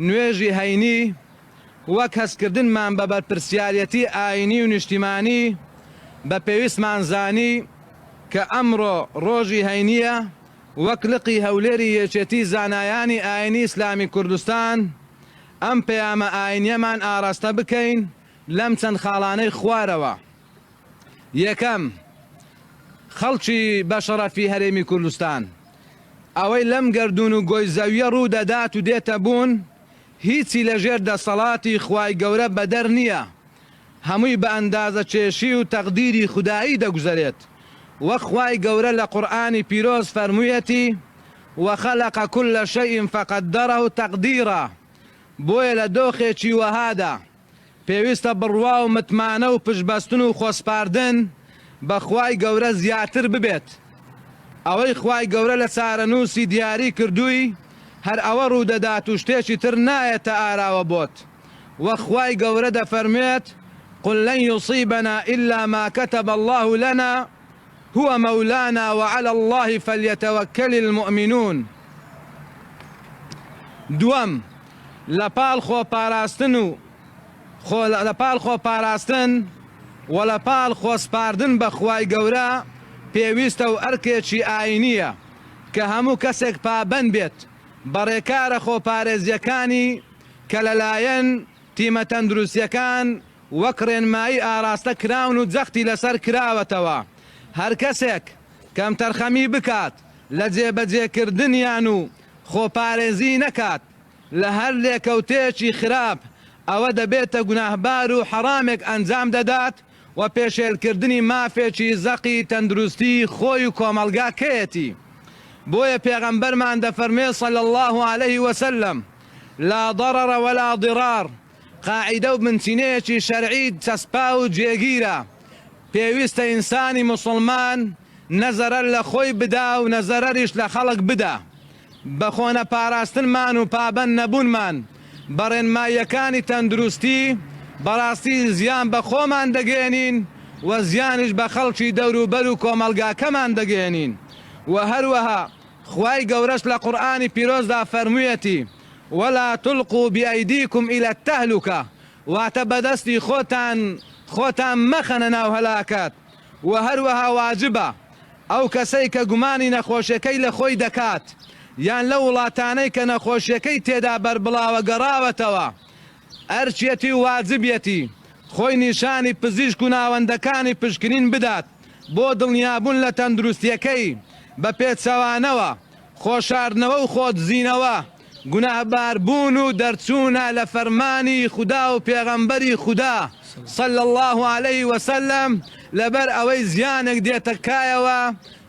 نوێژی هەینی وەک هەستکردنمان بە بەرپرسیارەتی ئاینی و نیشتیمانی بە پێویستمان زانی کە ئەمڕۆ ڕۆژی هەینیە وەک لقی هەولێری یەکێتی زانایانی ئاینی ئیسلامی کوردستان ئەم پەیامە ئاینیەمان ئاراستە بکەین لەم چەند خاڵانەی خوارەوە. یەکەم، خەڵکی بەشەڕەفی هەرێمی کوردستان ئەوەی لەم گەردون و گۆی زەویە ڕوو دەدات و دێتە بوون هیچی لەژێر دەسەڵاتی خوای گەورە بەدەر نییە، هەمووی بە ئەندازە چێشی و تەقدیری خودایی دەگوزارێت. وەک خوای گەورە لە قورئانی پیرۆز فەرموویەتی وەخەلەق كل شيء فقدره تقديرا. بۆیە لە دۆخێکی وەهادا پێویستە بڕوا و متمانە و پشبەستن و خۆسپاردن بە خوای گەورە زیاتر ببێت. ئەوەی خوای گەورە لە چارەنووسی دیاری کردووی هەر ئەوە ڕوودەدات و شتێکی تر نایەتە ئاراوە بۆت. وەک خوای گەورە دەفەرمێت قل لن يصيبنا إلا ما كتب الله لنا هو مولانا وعلى الله فليتوكل المؤمنون. دووەم، لەپاڵ خۆپاراستن و لەپاڵ خۆسپاردن بە خوای گەورە پێویستە و ئەرکێکی ئاینیە کە هەموو کەسێک پابەند بێت بە ڕێکارە خۆپارێزیەکانی کە لەلایەن تیمە تەندروستیەکان وەک ڕێنمایی ئاراستە کراون و جەختی لەسەر کراوەتەوە. هەر کەسێک کەم تەرخەمی بکات لە جێبەجێکردنیان و خۆپارێزی نەکات لە هەر لێکەوتێکی خراپ ئەوە دەبێتە گوناهبار و حەرامێک ئەنجام دەدات و پێشێلکردنی مافێکی زەقی تەندروستی خۆی و کۆمەلگاکەیەتی. بۆیە پێغەمبەرمان دەفەرمێ صلی الله عليه وسلم لا ضرر ولا ضرار، قاعدە و بنچینەیەکی شەرعی چەسپا و جێگیرە. پێویستە ئینسانی موسڵمان نەزەرەر لە خۆی بدا و نەزەرەریش لە خەڵک بدا. بە خۆنە پاراستنمان و پابەند نەبوونمان بە ڕێنماییەکانی تەندروستی بەڕاستی زیان بە خۆمان دەگەێنین و زیانش بە خەڵکی دەوروبەر و کۆمەلگاکەمان دەگەێنین. و هەروەها خوای گەورەش لە قورئانی پیرۆزدا فەرموویەتی ولا تلقوا بأيديكم إلى التهلكة، واتە بەدەستی خۆتان مەخەنە ناو هەلاکات. و هەروەها واجبە ئەو کەسەی کە گومانی نەخۆشیەکەی لە خۆی دەکات یان لە وڵاتانەی کە نەخۆشیەکەی تێدا بەربڵاوە گەڕاوەتەوە ئەرچێتی و واجبێتی خۆی نیشانی پزیشک و ناوەندەکانی پشکنین بدات بۆ دڵنیابوون لە تەندروستیەکەی بە پێچەوانەوە خۆشاردنەوە و خۆتزیینەوە گوناهباربوون و دەرچوونە لە فەرمانی خودا و پێغەمبەری خودا صلی الله عليه وسلم لەبەر ئەوەی زیانێک دێتەکایەوە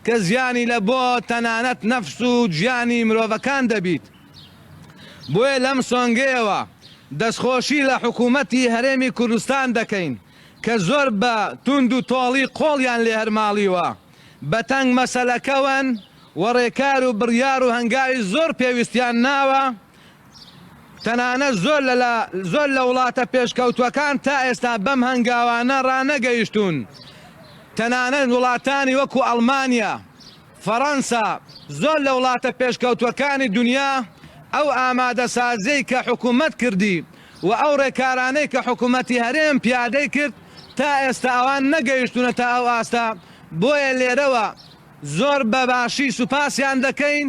کە زیانی لە بۆ تەنانەت نەفس و گیانی مرۆڤەکان دەبیت. بۆیە لەم سۆنگەیەوە دەستخۆشی لە حکوومەتی هەرێمی کوردستان دەکەین کە زۆر بە توند و تۆڵی قۆڵیان لێ هەرماڵیوە بە تەنگ مەسەلەکەون و ڕێکار و بڕیار و هەنگاوی زۆر پێویستیان ناوە. تەنانەت زۆر لە وڵاتە پێشکەوتوەکان تا ئێستا بەم هەنگاوانە ڕانەگەیشتون. تەنانەت وڵاتانی وەکو ئەڵمانیا، فەڕەنسا، زۆر لە وڵاتە پێشکەوتوەکانی دنیا ئەو ئامادەسازیەی کە حکوومەت کردی و ئەو ڕێکارانەی کە حکوومەتی هەرێم پیادەی کرد تا ئێستا ئەوان نەگەیشتونە تا ئەو ئاستا. بۆیە لێرەوە زۆر بەباشی سوپاسیان دەکەین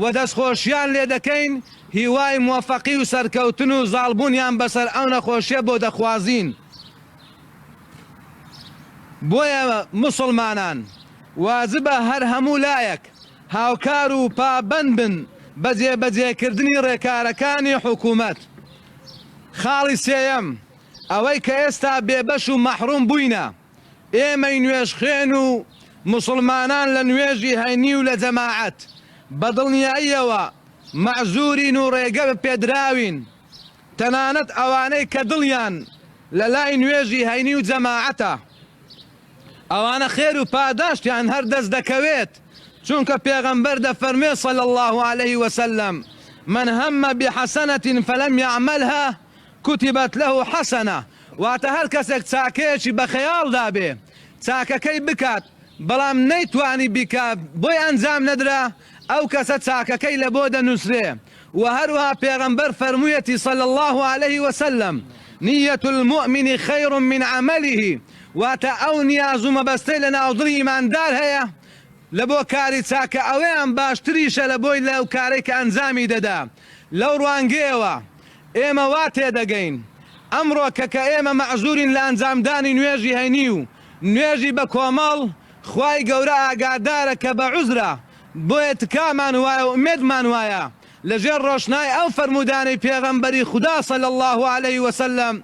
و دەستخۆشیان لێ دەکەین، هیوای موفەقی و سەرکەوتن و زاڵبوونیان بەسەر ئەو نەخۆشیە بۆ دەخوازین. بۆیە موسڵمانان واجبە هەر هەموو لایەک هاوکار و پابەند بن بە جێبەجێکردنی ڕێکارەکانی حکوومەت. خاڵی سێیەم ئەوەی کە ئێستا بێبەش و مەحروم بووینە. ئێمەی نوێژخێن و موسڵمانان لە نوێژی هەینی و لە جەماعەت بەدڵنیاییەوە مەعزورین و ڕێگە پێدراوین. تەنانەت ئەوانەی کە دڵیان لە لای نوێژی هەینی و جەماعەتە ئەوانە خێر و پاداشتیان هەر دەست دەکەوێت، چونکە پێغەمبەر دەفەرمێ صلی الله عليه وسلم من هم بحسنة فلم يعملها كتبت له حسنة. واتە هەر کەسێک چاکەیەکی بە خەیاڵدا بێ چاکەکەی بکات بەڵام نەیتوانی بیکات بۆی ئەنجام نەدرا ئەو کەسە چاکەکەی لە بۆ دەنووسرێ وهروها پیغمبر فرمویەتی صلى الله عليه وسلم نية المؤمن خير من عمله واتە ئەو نیاز و مەبەستەی لە ناودڵی ئیماندار هەیە لە بۆ کاری چاکە ئەوەیان باشتریشە لە بۆی لەو کارێک کە ئەنجامی دەدا. لەو ڕوانگەیەوە ئێمە وا تێدەگەین ئەمڕۆ کە ئێمە مەعزورین لە ئەنجامدانی نوێژی هەینی و نوێژی بە کۆمەڵ خوای گەورە ئاگادارە کە بە عوزرە بۆیە تکامان وایە و ئومێدمان وایە لەژێر ڕۆشنای ئەو فەرمودانەی پێغەمبەری خودا صلی الله عليه وسلم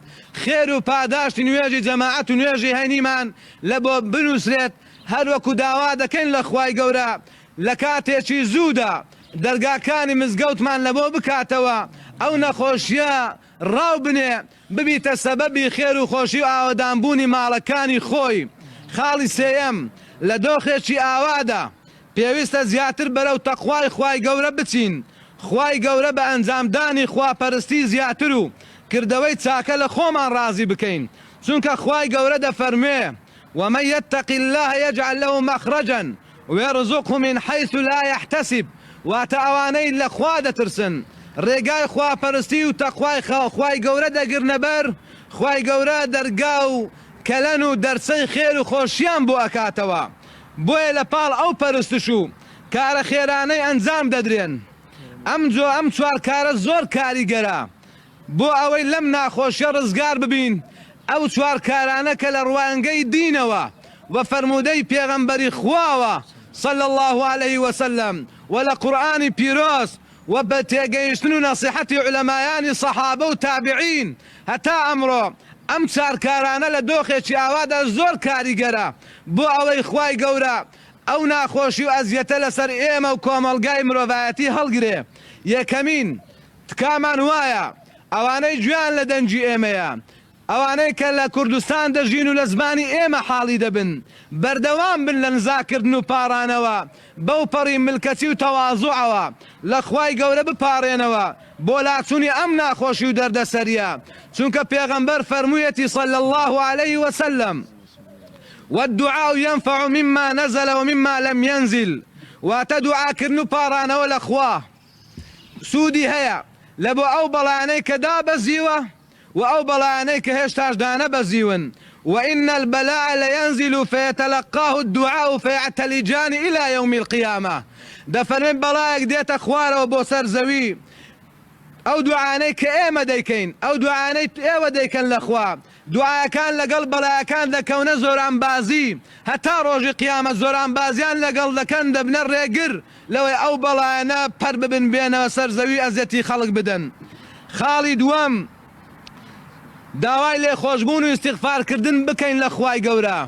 خێر و پاداشتی نوێژی جەماعەت و نوێژی هەینیمان لە بۆ بنووسرێت هەروەکو داوا دەکەین لە خوای گەورە لە کاتێکی زوودا دەرگاکانی مزگەوتمان لە بۆ بکاتەوە ئەو نەخۆشیە ڕاو بنێ ببیتە سەبەبی خێر و خۆشی و ئاوەدانبوونی ماڵەکانی خۆی. خاڵی سێیەم لە دۆخێکی ئاوادا پێویستە زیاتر بەرەو تەقوای خوای گەورە بچین. خوای گەورە بە ئەنجامدانی خواپەرستی زیاتر و کردەوەی چاکە لە خۆمان ڕازی بکەین چونکە خوای گەورە دەفەرموێ ومن يتق الله يجعل له مخرجا ويرزقه من حيث لا يحتسب واتە ئەوانەی لە خوا دەترسن ڕێگای خواپەرستی و تەقوای خوای گەورە دەگرنە بەر خوای گەورە دەرگا و کەلەن و دەرچەی خێر و خۆشیان بۆ ئەکاتەوە. بۆیە لە پاڵ ئەو پەرستش و کارە خێرانەی ئەنجام دەدرێن. ئەم چوار کارە زۆر کاریگەرە بۆ ئەوەی لەم ناخۆشیە ڕزگار ببین. ئەو چوار کارانە کە لە ڕوانگەی دینەوە و فەرمودەی پێغەمبەری خواوە صلى الله عليه وسلم و لە قورئانی پیرۆز و بە تێگەیشتن و نەسیحەتی عولەمایانی سەحابە و تابعین هەتا ئەمڕۆ ئەم چار کارانە لە دۆخێکی ئاوادا زۆر کاریگەرە بۆ ئەوەی خوای گەورە ئەو ناخۆشی و ئەزیەتە لەسەر ئێمە و کۆمەلگای مرۆڤایەتی هەڵگرێ. یەکەمین تکامان وایە ئەوانەی گویان لە دەنجی ئێمەیە ئەوانەی کە لە کوردستان دەژین و لە زمانی ئێمە حاڵی دەبن بەردەوام بن لە نزاکردن و پاڕانەوە بەو پەڕی ملکەتی و تەوازوعەوە لە خوای گەورە بپارێنەوە بۆ لاچوونی ئەم ناخۆشی و دەردەسەریە چونکە پێغەمبەر فەرموویەتی صلى الله عليه وسلم والدعاء ينفع مما نزل ومما لم ينزل واتە دوعاکردن و پاڕانەوە لە خوا سوودی هەیە لە بۆ ئەو بەڵانەی کە دابەزیوە و ئەو بەڵانەی کە هێشتاش دانەبەزیون. وإن البلاء لينزل فيتلقاه الدعاء فيعتلجان إلى يوم القيامة. دەفەرمێن بەڵایەک دێتە خوارەوە بۆ سەر زەوی ئەو دوعانەی کە ئێمە دەیکەین ئەو دوعانەی ئێوە دەیکەن لە خوا دوعاکان لەگەڵ بەڵایەکان دەکەونە زۆرانبازی هەتا ڕۆژی قیامەت زۆرانبازیان لەگەڵ دەکەن دەبنە ڕێگر لەوەی ئەو بەڵایەنە پەر ببن بێنەوە سەر زەوی ئەزیەتی خەڵک بدەن. خاڵی دووەم داوای لێخۆشبوون و ئیستیغفارکردن بکەین لە خوای گەورە.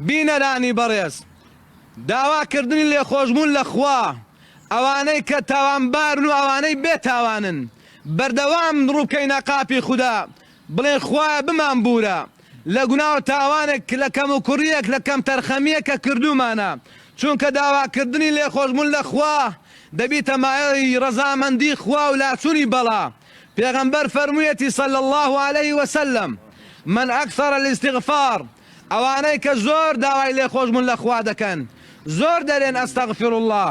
بینەرانی بەڕێز داواکردنی لێخۆشبوون لە خوا ئەوانەی کە تاوانبارن و ئەوانەی بێتاوانن بەردەوام ڕووکەینە قاپی خوددا بڵێن خوایە بمان بورە لە گونا و تاوانێک لە کەم و کوڕیەک لە کەم تەرخەمیە کە کردومانە چونکە داواکردنی لێخۆشبوون لە خوا دەبیتە مایەی ڕەزامەندی خوا و لاچوونی بەڵا. پێغەمبەر فەرموویەتی صلى الله عليه وسلم من أكثر الاستغفار ئەوانەی کە زۆر داوای لێخۆشبوون لە خوا دەکەن زۆر دەرێن ئەستەغفر الله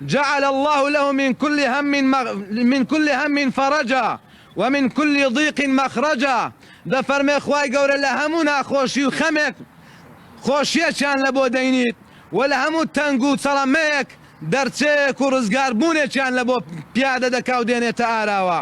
جعل الله له من كل هم فرجا ومن كل ضيق مخرجا. دەفەرمێ خوای گەورە لە هەموو ناخۆشی و خەمێک خۆشیەکیان لە بۆ دەینیت و لە هەموو تەنگ و چەڵەمەیەک دەرچەیەک و ڕزگاربوونێکیان لە بۆ پیادە دەکا و دێنێتە ئاراوە.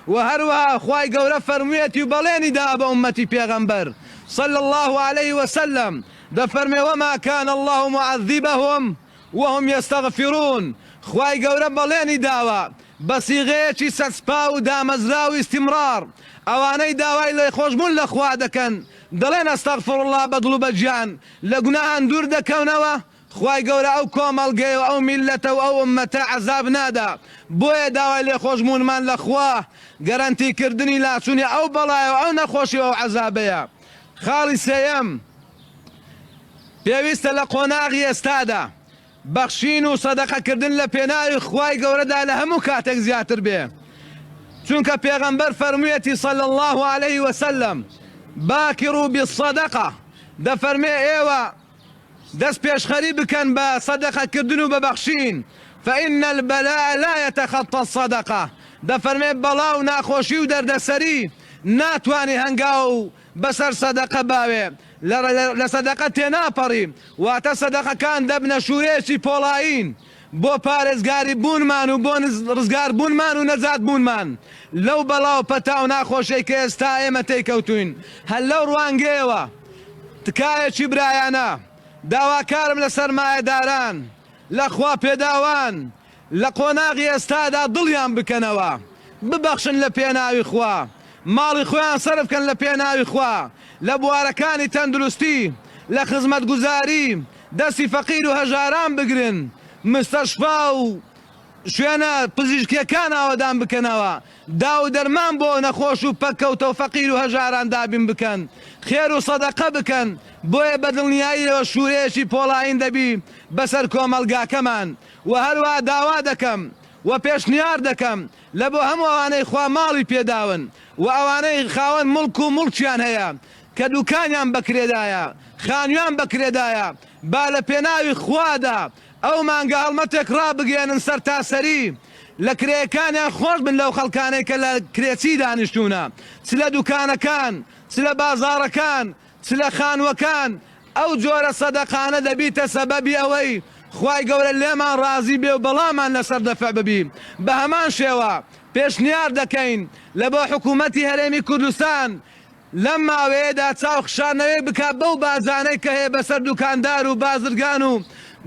و هەروەها خوای گەورە فەرموویەتی و بەڵێنی دا بە ئومەتی پێغەمبەر صلى الله عليه وسلم دەفەرمێ وما كان الله معذبهم وهم يستغفرون. خوای گەورە بەڵێنی داوە بە سیغەیەکی سەسپا و دامەزرا و ئیستیمرار ئەوانەی داوای لێخۆشبوون لە خوا دەکەن دەڵێن ئەستەغفر الله بەدڵ و بەجیان لە گوناهان دوور دەکەونەوە خوای گەورە ئەو کۆمەڵگەی و ئەو میلەتە و ئەو ئومەتە عەزاب نادا. بۆیە داوای لێخۆشبوونمان لە خوا گەرانتیکردنی لاچوونی ئەو بەڵایە و ئەو نەخۆشی و ئەو عەزابەیە. خاڵی سێیەم پێویستە لە قۆناغی ئێستادا بەخشین و سەدەقەکردن لە پێناوی خوای گەورەدا لە هەموو کاتێک زیاتر بێ چونکە پێغەمبەر فەرموویەتی صلى الله عليه وسلم باکروا بالصدقة دەفەرمێ ئێوە دەست پێشخەری بکەن بە سەدەقەکردن و بە بەخشین فإن البلاء لا يتخطى الصدقة دەفەرمێ بەڵاو ناخۆشی و دەردەسەری ناتوانێ هەنگاو بەسەر سەدەقە باوێ لە سەدەقە تێناپەڕی واتە سەدەقەکان دەبنە شوورێکی پۆڵاین بۆ پارێزگاری بوونمان و بۆ ڕزگار بوونمان و نەجات بوونمان لەو بەڵاو پەتاو ناخۆشەی کە ئێستا ئێمە تێکەوتوین هەر لەو ڕوانگەیەوە تکایەکی برایانە داواکارم لە سەرمایەداران لەخوا پێداوان لە قۆناغی ئێستادا دڵیان بکەنەوە ببەخشن لە پێناوی خوا ماڵی خۆیان سەرف بکەن لە پێناوی خوا لە بوارەکانی تەندروستی لە خزمەتگوزاری دەستی فەقیر و هەژاران بگرن مستەشفا و شوێنە پزیشکیەکان ئاوەدان بکەنەوە دا و دەرمان بۆ نەخۆش و پەکەوتە و فەقیر و هەژاران دابین بکەن خێر و سەدەقە بکەن بۆیە بەدڵنیاییەوە شوورەیەکی پۆڵاین دەبی بەسەر کۆمەلگاکەمان و هەروە داوا دەکەم و پێشنیار دەکەم لە بۆ هەموو ئەوانەی خوا ماڵی پێداون و ئەوانەی خاوەن مڵک و مڵکیان هەیە کە دوکانیان بەکرێدایە خانویان بەکرێدایە با لە پێناوی خوادا ئەو مانگە هەڵمەتێک ڕابگەێنن سەر تاسەری لە کرێیەکانیان خۆش بن لەو خەڵکانەی کە لە کرێچی دانیشتوونە چ لە دوکانەکان چ لە بازاڕەکان چ لە خانوەکان ئەو جۆرە سەدەقانە دەبیتە سەبەبی ئەوەی خوای گەورە لێمان ڕازی بێ و بەڵامان لەسەر دەفع ببی بە هەمان شێوە پێشنیار دەکەین لە بۆ حکوومەتی هەرێمی کوردستان لەم ماوەیەدا چاو خشانەوەی بکات بەو بازانەی کە هەیە بەسەر دوکاندار و بازرگان و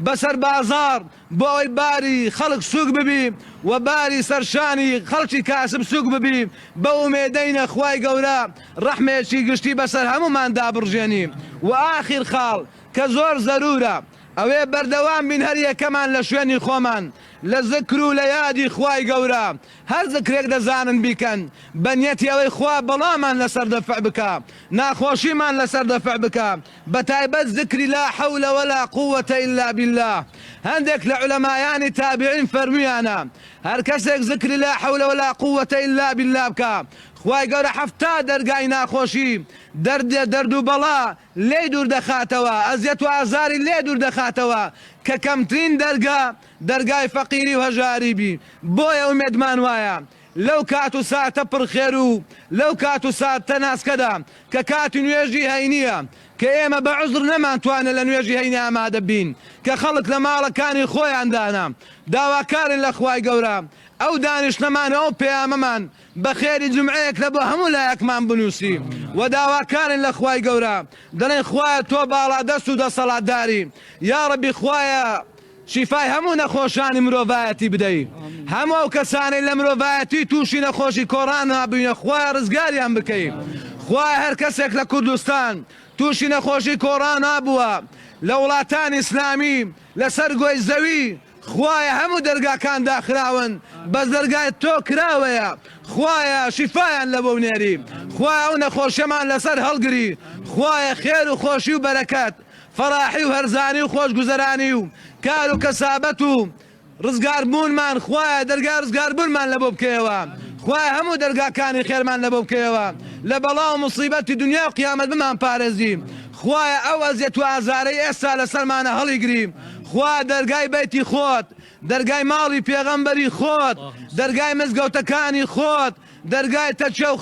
بەسەر بازار بۆ ئەوەی باری خەڵک سووک ببی و باری سەرشانی خەڵکی کاسب سووک ببی بە ئومێدەینە خوای گەورە ڕەحمێکی گشتی بەسەر هەمومان دابڕژێنی و ئاخر خاڵ کە زۆر زەرورە ئەوێ بەردەوام بین هەر یەکەمان لە شوێنی خۆمان لە زکر و لە یادی خوای گەورە هەر زکرێک دەزانن بیکەن بەنیەتی ئەوەی خوا بەڵامان لەسەر دەفع بکە ناخۆشیمان لەسەر دەفع بکە بە تایبەت زکری لا حەولە وەلا قووەتە ئیلا بالله هەندێک لە عولەمایانی تابعین فەرمویانە هەر کەسێک زکری لا حەولە وەلا قووەتە ئیلا بالله بکە خوای گەورە حەفتا دەرگای ناخۆشی دەرد و بەڵا لێ دوور دەخاتەوە ئەزیەت و ئازاری لێ دوور دەخاتەوە کە کەمترین دەرگای فەقیری و هەژاری بی بۆیە ئومێدمان وایە لەو کات و ساتە پڕخێر و لەو کات و ساتە ناسکەدا کە کاتی نوێژی هەینیە کە ئێمە بە عوزر نەمانتوانێت لە نوێژی هەینی ئامادە بین کە خەڵک لە ماڵەکانی خۆیاندانە داواکارن لە خوای گەورە ئەو دانیشتەمانە ئەو پەیامەمان بە خێری جمعەیەک لە بۆ هەموو لایەکمان بنووسی و داواکارن لە خوای گەورە دەڵێن خوایە تۆ باڵادەست و دەسەڵاتداری یا ڕەبی خوایە شیفای هەموو نەخۆشانی مرۆڤایەتی بدەیت هەموو ئەو کەسانەی لە مرۆڤایەتی تووشی نەخۆشی کۆڕان نابووینە خوایە ڕزگاریان بکەیت خوایە هەر کەسێک لە کوردستان تووشی نەخۆشی کۆڕان نابووە لە وڵاتانی ئیسلامی لەسەر گۆی زەوی خوایە هەموو دەرگاکان داخراون بەس دەرگای تۆ کراوەیە خوایە شیفایان لە بۆ نێری خوایە ئەو نەخۆشیەمان لەسەر هەڵگری خوایە خێر و خۆشی و بەرەکەت فەراحی و هەرزانی و خۆشگوزەرانی و کار و کەسابەت و ڕزگاربوونمان خوایە دەرگا ڕزگاربوونمان لە بۆ بکەیەوە خوایە هەموو دەرگاکانی خێرمان لە بۆ بکەیەوە لە بەڵاو موسیبەتی دنیا و قیامەت بمان پارێزی خوایە ئەو ئەزیەت و ئازارەی ئێستا لەسەرمانە هەڵیگری خوا دەرگای بەیتی خۆت دەرگای ماڵی پێغەمبەری خۆت دەرگای مزگەوتەکانی خۆت دەرگای تەچە و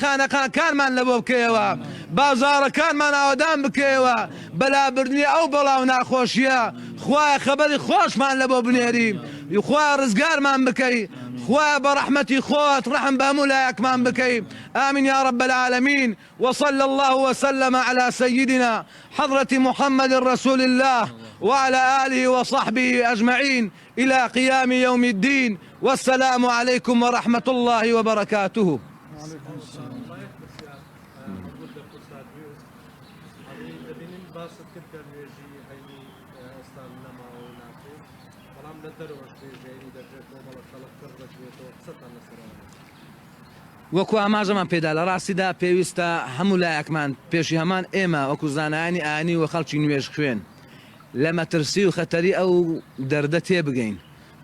خانەقاکانمان لە بۆ بکەیەوە بازاڕەکانمان ئاوەدان بکەیەوە بەلابردنی ئەو بەڵاو ناخۆشیە خوایە خەبەری خۆشمان لە بۆ بنێری خوایە ڕزگارمان بکەی خوایە بە ڕەحمەتی خۆت ڕەحم بە هەموو لایەکمان بکەی آمين يا رب العالمين وصلى الله وسلم على سيدنا حضرة محمد رسول الله وعلى آله وصحبه أجمعين إلى قيام يوم الدين والسلام عليكم ورحمة الله وبركاته وەکو ئاماژەمان پێدا لە ڕاستیدا پێویستە هەموو لایەکمان پێشی هەمان ئێمە وەکو زانایانی ئاینی و خەڵکی نوێژ خوێن لە مەترسی و خەتەری ئەو دەردە تێبگەین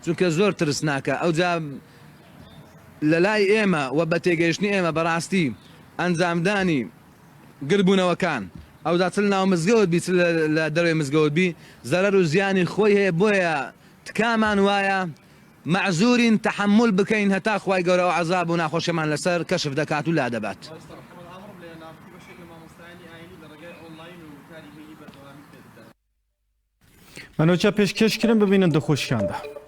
چونکە زۆر ترسناکە ئەوجا لە لای ئێمە و بە تێگەیشتنی ئێمە بەڕاستی ئەنجامدانی گربوونەوەکان ئەودا چل ناو مزگەوت بی لە دەروێ مزگەوت بی زەرەر و زیانی خۆی هەیە بۆیە تکامان وایە معزورین تحمل بکەین هەتا خوای گەورە و عەزاب و ناخۆشیمان لەسەر کەشف دەکات و لا دەبات. منوچە پێشکەشکردن ببینن دەخۆشیاندا.